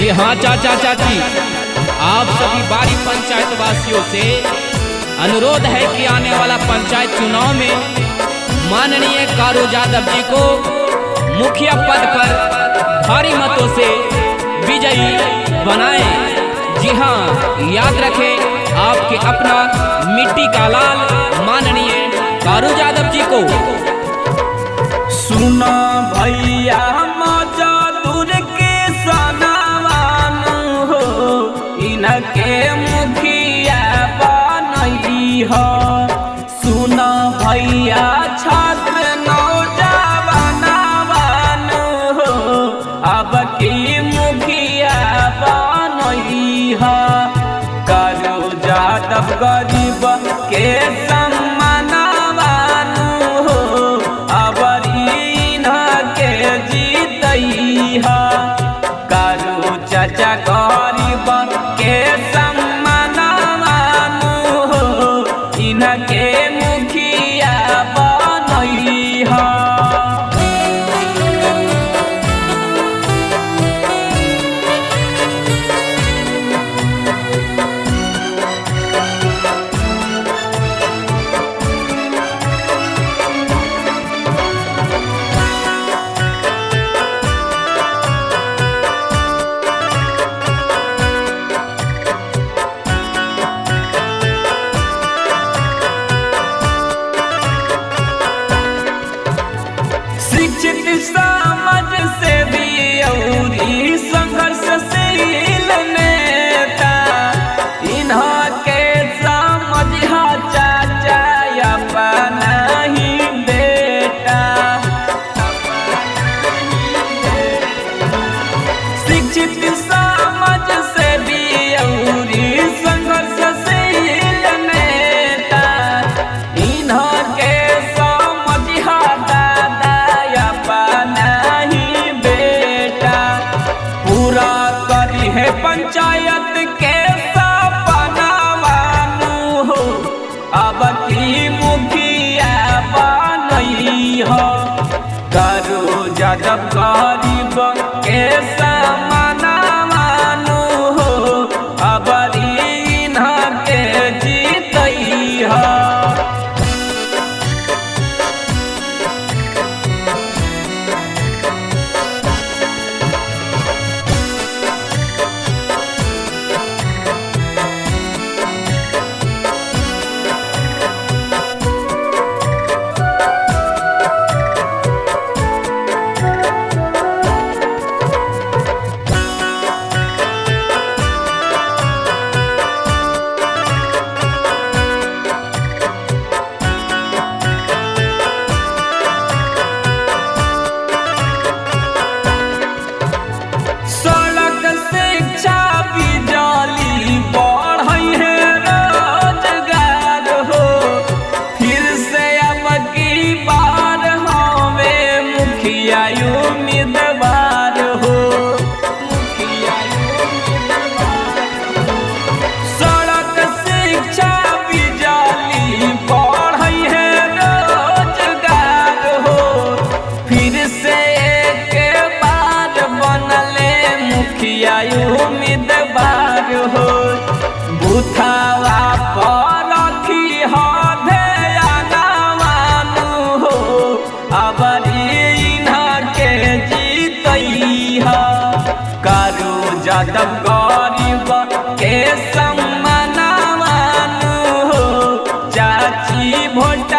हाँ चाचा चाची, आप सभी बारी पंचायत वासियों से अनुरोध है कि आने वाला पंचायत चुनाव में माननीय कारू यादव जी को मुखिया पद पर भारी मतों से विजयी बनाएं। जी हाँ, याद रखें आपके अपना मिट्टी का लाल माननीय कारू यादव जी को। सुना भैया मजदूर के सनावान हो, इनके मुखिया बनई हो। सुना भैया छात्र नौजवान हो, अब की मुखिया बनई हो। कारू यादव गरीब के सम्मानवान हो, अब के जीतई हा। कारू चाचा गरीब के सम्मानवान हो, इनके मुखिया बनई हा। शिक्षित समाज से भी औरी संघर्षशील नेता, इनके समझा चाचा अपना ही बेटा। शिक्षित समाज से भी औरी संघर्षशील नेता, इनके समझा पूरा करी है पंचायत के सपनावान हो, अब की मुखिया बनई हो। कारू यादव गरीब के सम्मानवान हो, अब इनके जीतई हो। सड़क शिक्षा बिजली बढ़ई है रोजगार हो, फिर से अब की बार हमें मुखिया उम्मीदवार हो। सड़क शिक्षा बिजली बढ़ई है रोजगार हो, फिर से एक बार बनले मुखिया उम्मीदवार हो। बुथावा पर रखी हो ध्यानवान हो, अब इनके जीतई हो। कारू यादव गरीब के सम्मानवान हो, चाची भोट